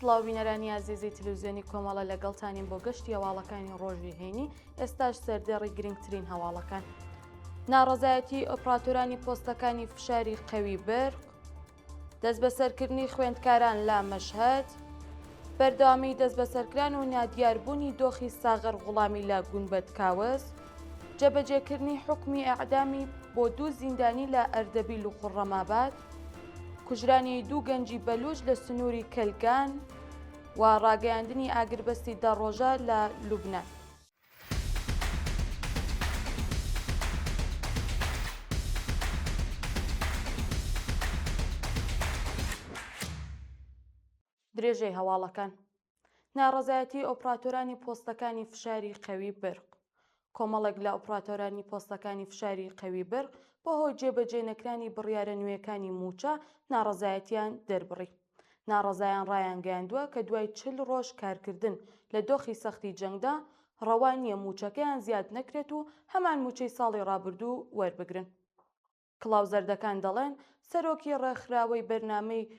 سڵاو بینەرانی ئازیزی تلویزیۆنی کۆمەڵە لەگەڵتانین بۆ گەشتی هەواڵەکانی ڕۆژی هەینی ئێستاش سەردێڕی گرنگترین هەواڵەکان. ناڕەزایەتی ئۆپراتۆرانی پۆستەکانی فشاری قەوی برق، دەست بەسەرکردنی خوێندکاران لە مەشهەد، بەردەوامی دەست بەسەرکردن و نادیاربوونی دۆخی ساغر غوڵامی لە گونبەت کاوز، جێبەجێکردنی حکمی ئەعدامی بۆ 2 زیندانی لە ئەردەبیل و قوڕەماباد، کوژرانی 2 گەنجی بەلوچ لە سنووری کەلگان و ڕاگەیاندنی ئاگربەستی 10 ڕۆژە لە لوبنان. درێژەی هەواڵەکان. ناڕەزایەتی ئۆپراتۆرانی پۆستەکانی فشاری قەوی برق. کۆمەڵێک لە ئۆپراتۆرانی پۆستەکانی فشاری قەوی برق بەهۆی جێبەجێ نەکرانی بڕیارە نوێیەکانی موچە ناڕەزایەتیان دەربڕی. ناڕەزایان ڕایانگەیاندووە کە دوای 40 ڕۆژ کارکردن لە دۆخی سەختی جەنگدا ڕەوا نییە موچەکەیان زیاد نەکرێت و هەمان موچەی ساڵی ڕابردوو وەربگرن. کڵاوزەردەکان دەڵێن سەرۆکی ڕێکخراوەی بەرنامەی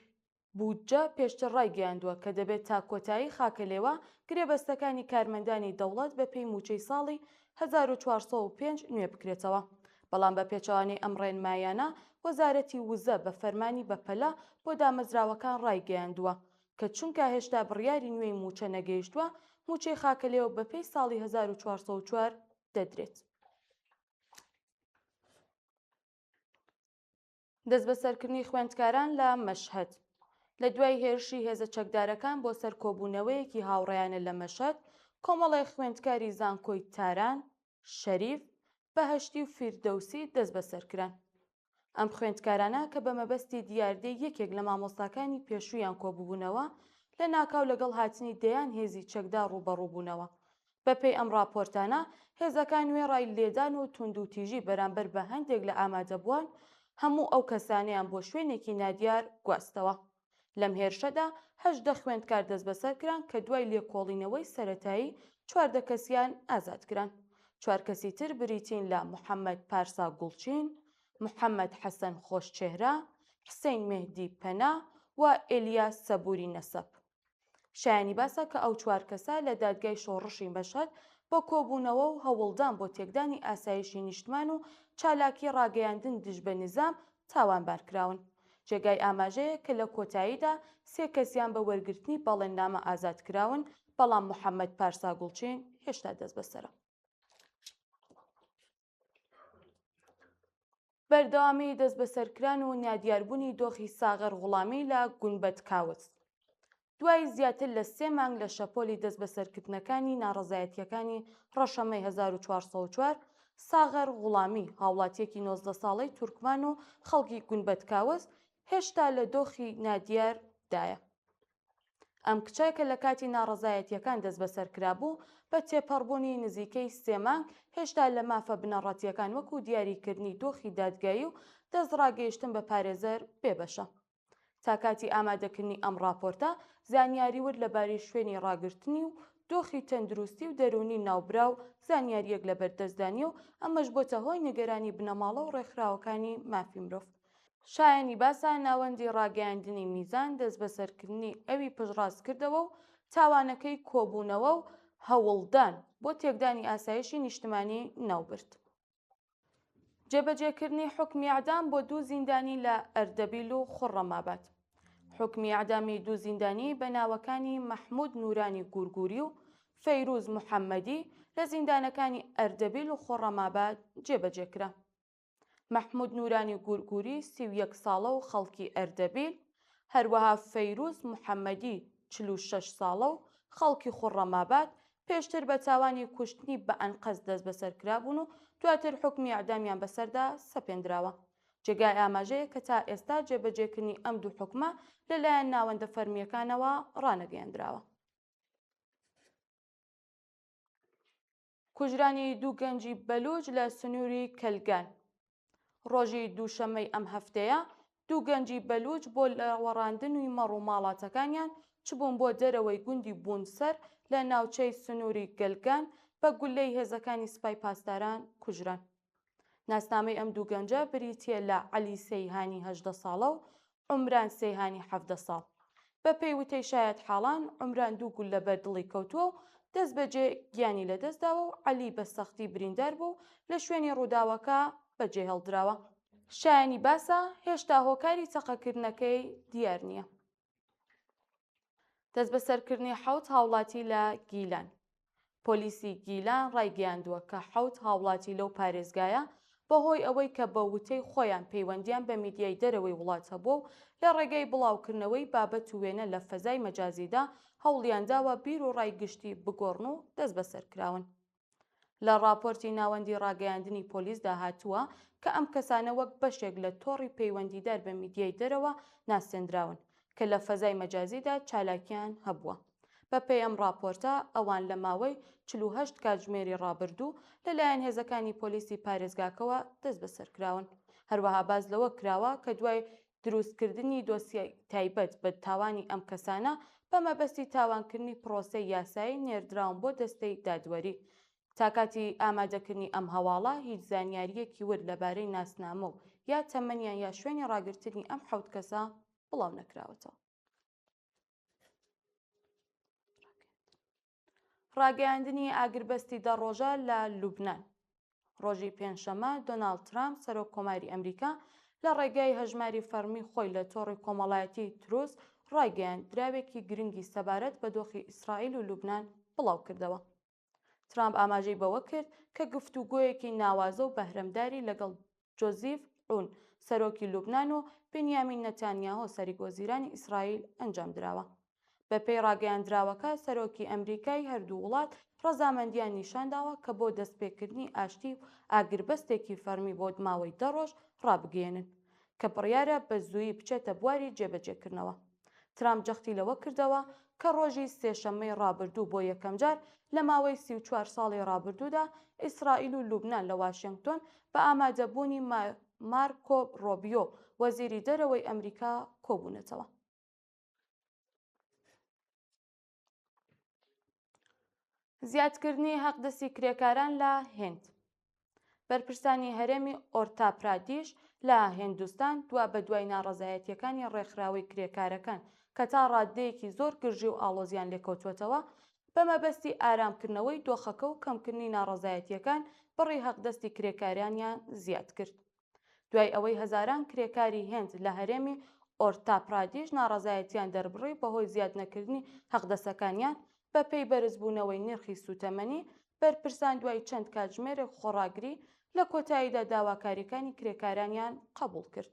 بودجە پێشتر ڕایگەیاندووە کە دەبێت تا کۆتایی خاکەلێوە گرێبەستەکانی کارمەندانی دەوڵەت بە پێی موچەی ساڵی 1405 نوێ بکرێتەوە. بەڵام بە پێچەوانەی ئەم ڕێنمایانە وەزارەتی وزە بە فەرمانی بەپەلە بۆ دامەزراوەکان ڕایگەیاندووە کە چونکە هێشتا بڕیاری نوێی موچە نەگەیشتووە موچەی خاکەلێوە بە پێی ساڵی 1404 دەدرێت. دەست بەسەرکردنی خوێندکاران لە مەشهەد. لە دوای هێرشی هێزە چەکدارەکان بۆ سەر کۆبوونەوەیەکی هاوڕێیانە لە مەشهەد، کۆمەڵی خوێندکاری زانکۆی تاران، شەریف، بەهەشتی و فیردەوسی دەست بەسەرکران. ئەم خوێندکارانە کە بە مەبەستی دیاردەی یەکێک لە مامۆستاکانی پێشوویان کۆبووبوونەوە لە ناکاو لەگەڵ هاتنی دەیان هێزی چەکدا ڕوبەڕووبوونەوە. بەپێی ئەم راپۆرتانە هێزەکان وێڕای لێدان و توندوتیژی بەرامبەر بە هەندێک لە ئامادەبووان هەموو ئەو کەسانیان بۆ شوێنێکی نادیار گواستەوە. لەم هێرشەدا 18 خوێندکار دەست بەسەرکران کە دوای لێکۆڵینەوەی سەرەتایی 14 کەسیان ئازادکران. 4 کەسی تر بریتین لە محەممەد پارسا گوڵچین، محەممەد حەسەن خۆشچێهرە، حسەین مێهدی پەنا و ئێلیاس سەبووری نەسەب. شایانی باسە کە ئەو 4 کەسە لە دادگای شۆڕشی مەشهەد بۆ کۆبوونەوە و هەوڵدان بۆ تێکدانی ئاسایشی نیشتمان و چالاکی ڕاگەیاندن دژ بە نظام تاوانبارکراون. جێگای ئاماژەیە کە لە کۆتاییدا 3 کەسیان بە وەرگرتنی بەڵێننامە ئازادکراون، بەڵام محەممەد پارسا گوڵچین هێشتا دەست بەسەرە. بەردەوامی دەست بەسەرکران و نادیاربوونی دۆخی ساغر غوڵامی لە گونبەت کاوز. دوای زیاتر لە 3 مانگ لە شەپۆلی دەست بەسەرکردنەکانی ناڕەزایەتیەکانی ڕەشەمەی 1404 ساغر غوڵامی هاوڵاتیەکی 19 ساڵەی تورکمان و خەڵکی گونبەت کاوز هێشتا لە دۆخی نادیار دایە. ئەم کچای کە لە کاتی ناڕەزایەتیەکان دەست بەسەرکرا بوو بە تێپەڕبوونی نزیکەی 3 مانگ هێشتا لە مافە بنەڕەتیەکان وەکو دیاریکردنی دۆخی دادگایی و دەستڕاگەیشتن بە پارێزەر بێبەشە. تا کاتی ئامادەکردنی ئەم راپۆرتە زانیاریور لەبارەی شوێنی ڕاگررتنی و دۆخی تەندروستی و دەرونی ناوبرا و زانیاریەک لە بەردەستدانی و ئەمەش بۆتە هۆی نیگەرانی بنەماڵە و ڕێکخراوەکانی مافی مرۆڤ. شایانی باسا ناوەندی ڕاگەیاندنی میزان دەست بەسەرکردنی ئەوی پشڕاست کردەوە و تاوانەکەی کۆبوونەوە و هەوڵدان بۆ تێکدانی ئاسایشی نیشتمانی ناوبرد. جێبەجێکردنی حکمی ئەعدام بۆ 2 زیندانی لە ئەردەبیل و قوڕەماباد. حکمی ئەعدامی 2 زیندانی بە ناوەکانی مەحموود نورانی گورگوری و فەیروز محەممەدی لە زیندانەکانی ئەردەبیل و قوڕەماباد جێبەجێکرا. مەحموود نورانی گورگوری 31 ساڵە و خەڵکی ئەردەبیل، هەروەها فەیروز محەممەدی 46 ساڵە و خەڵکی قوڕەماباد پێشتر بە تاوانی کوشتنی بە ئەنقەس دەست بەسەرکرا بوون و دواتر حکمی ئەعدامیان بەسەردا سەپێنراوە. جێگای ئاماژەیە کە تا ئێستا جێبەجێکردنی ئەم 2 حکمە لەلایەن ناوەندە فەرمیەکانەوە ڕانەگەیاندراوە. کوژرانی 2 گەنجی بەلوچ لە سنووری کەلگان. ڕۆژی دووشەمەی ئەم هەفتەیە 2 گەنجی بەلوچ بۆ لەوەڕاندنی مەڕ و ماڵاتەکانیان چبوون بۆ دەرەوەی گوندی بوونسەر لە ناوچەی سنووری گەلگان بە گولەی هێزەکانی سوپای پاسداران کوژران. ناسنامەی ئەم 2 گەنجە بریتیە لە عەلی سەیهانی 18 ساڵە و عومران سەیهانی 17 ساڵ. بە پێی وتەی شایەت حاڵان عمران 2 گول لەبەر دڵی کەوتووە و دەست بەجێ گیانی لەدەستداوە و عەلی بە سەختی بریندار بوو لە شوێنی ڕووداوەکە بەجێ هەڵدراوە. شایانی باسە هێشتا هۆکاری چەقەکردنەکەی دیار نییە. دەست بەسەرکردنی 7 هاوڵاتی لە گیلان. پۆلیسی گیلان ڕایگەیاندووە کە 7 هاوڵاتی لەو پارێزگایە بەهۆی ئەوەی کە بە وتەی خۆیان پەیوەندیان بە میدیای دەرەوەی وڵات هەبووە و لە ڕێگەی بڵاوکردنەوەی بابەت و وێنە لە فەزای مەجازیدا هەوڵیانداوە بیر و ڕایگشتی بگۆڕن و دەست بەسەرکراون. لە راپۆرتی ناوەندی ڕاگەیاندنی پۆلیسدا هاتووە کە ئەم کەسانە وەک بەشێک لە تۆڕی پەیوەندیدار بە میدیای دەرەوە ناسێنراون کە لە فەزای مەجازیدا چالاکیان هەبووە. بەپێی ئەم راپۆرتە ئەوان لە ماوەی 48 کاتژمێری ڕابردوو لەلایەن هێزەکانی پۆلیسی پارێزگاکەوە دەست بەسەرکراون. هەروەها باز لەوە کراوە کە دوای دروستکردنی دۆسیای تایبەت بە تاوانی ئەم کەسانە بە مەبەستی تاوانکردنی پرۆسەی یاسایی نێردراون بۆ دەستەی دادوەری. تا کاتی ئامادەکردنی ئەم هەواڵە هیچ زانیاریەکی ورد لەبارەی ناسنامە و یا تەمەنیان یا شوێنی ڕاگررتنی ئەم 7 کەسە بڵاو نەکراوەتەوە. ڕاگەیاندنی ئاگربەستی 10 ڕۆژە لە لوبنان. ڕۆژی پێنجشەمە دۆناڵد ترامپ سەرۆک کۆماری ئەمریکا لە ڕێگای هەژماری فەرمی خۆی لە تۆڕی کۆمەڵایەتی تروس ڕایگەیاند دراوێکی گرنگی سەبارەت بە دۆخی ئیسرائیل و لوبنان بڵاو کردەوە. ترامپ ئاماژەی بەوە کرد کە گفتوگۆیەکی ناوازە و بەهرەمداری لەگەڵ جۆزیف عون سەرۆکی لوبنان و بنیامین نەتانیاهۆ سەرۆکوەزیرانی ئیسرائیل ئەنجام درراوە. بەپێی ڕاگەیاندراوەکە سەرۆکی ئەمریکای هەردوو وڵات ڕەزامەندیان نیشانداوە کە بۆ دەستپێکردنی ئاشتی و ئاگربەستێکی فەرمی بۆ ماوەی 10 ڕۆژ ڕابگەێنن کە بڕیارە بە زوویی بچێتە بواری جێبەجێکردنەوە. ترامپ جەختی لەوە کردەوە کە ڕۆژی سێشەممەی ڕابردوو بۆ یەکەم جار لە ماوەی 34 ساڵی ڕابردوودا ئیسرائیل و لوبنان لە واشنگتۆن بە ئامادەبوونی مارکۆ ڕۆبیۆ وەزیری دەرەوەی ئەمریکا کۆبوونەتەوە. زیادکردنی حەقدەستی کرێکاران لە هێند. بەرپرسانی هەرێمی ئۆرتا پرادیش لە هێندوستان دوا بە دوای ناڕەزایەتیەکانی ڕێکخراوەی کرێکارەکان کە تا ڕادەیەکی زۆر گرژی و ئاڵۆزیان لێکەوتوێتەوە بە مەبەستی ئارامکردنەوەی دۆخەکە و کەمکردنی ناڕەزایەتیەکان بڕی حەقدەستی کرێکاریانیان زیاد کرد. دوای ئەوەی هەزاران کرێکاری هێند لە هەرێمی ئۆرتا پرادیش ناڕەزایەتیان دەربڕی بەهۆی زیاد نەکردنی حەقدەسەکانیان بەپێی بەرزبوونەوەی نرخی سوتەمەنی، بەرپرسان دوای چەند کاتژمێرێک خۆڕاگری لە کۆتاییدا داواکاریەکانی کرێکارانیان قبوڵ کرد.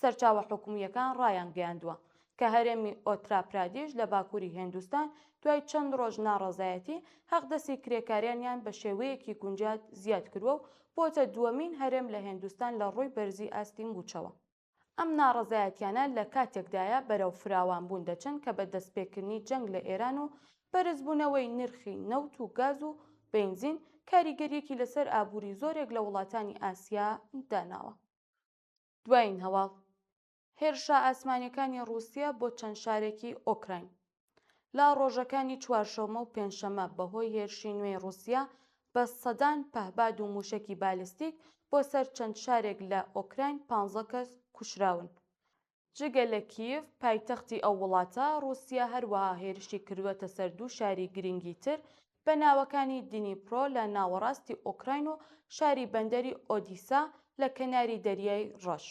سەرچاوە حکوومیەکان ڕایان گەیاندووە کە هەرێمی ئۆترا پرادیش لە باکووری هێندوستان دوای چەند ڕۆژ ناڕەزایەتی حەقدەستی کرێکاریانیان بە شێوەیەکی گونجات زیاد کردووە و بۆتە دووەمین هەرێم لە هێندوستان لە ڕووی بەرزی ئاستی موچەوە. ئەم ناڕەزایەتیانە لە کاتێکدایە بەرەو فراوانبوون دەچن کە بە دەستپێکردنی جەنگ لە ئێران و بەرزبوونەوەی نرخی نەوت و گاز و بێنزین کاریگەریەکی لەسەر ئابووری زۆرێک لە وڵاتانی ئاسیا داناوە. دوایین هەواڵ هێرشە ئاسمانیەکانی رووسیا بۆ چەند شارێکی ئۆکراین. لە ڕۆژەکانی چوارشەممە و پێنجشەممە بەهۆی هێرشی نوێی رووسیا بە سەدان پەهباد و موشکی بالیستیک بۆ سەر چەند شارێک لە ئۆکراین 15 کەس کوشراون. جگە لە کیف پایتەختی ئەو وڵاتە رووسیا هەروەها هێرشی کردووەتە سەر 2 شاری گرنگی تر بە ناوەکانی دنیپرۆ لە ناوەڕاستی ئۆکراین و شاری بەندەری ئۆدیسا لە کەناری دەریای ڕەش.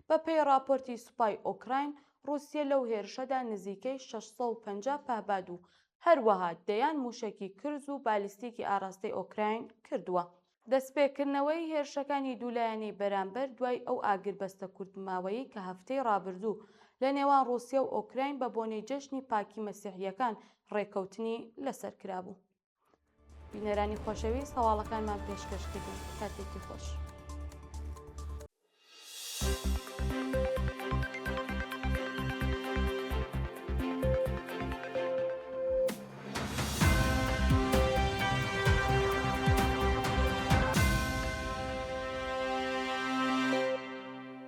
بەپێی راپۆرتی سوپای ئۆکراین رووسیا لەو هێرشەدا نزیکەی 650 پەهباد و هەروەها دەیان موشکی کرز و بالیستیکی ئاراستەی ئۆکراین کردووە. دەستپێکردنەوەی هێرشەکانی دوولایەنەی بەرامبەر دوای ئەو ئاگربەستە کورتماوەیی کە هەفتەی ڕابردوو لە نێوان رووسیا و ئۆکراین بە بۆنەی جەژنی پاکی مەسیحیەکان ڕێکەوتنی لەسەر کرابوو. بینەرانی خۆشەویست هەواڵەکانمان پێشکەشکردن. کاتێکی خۆش.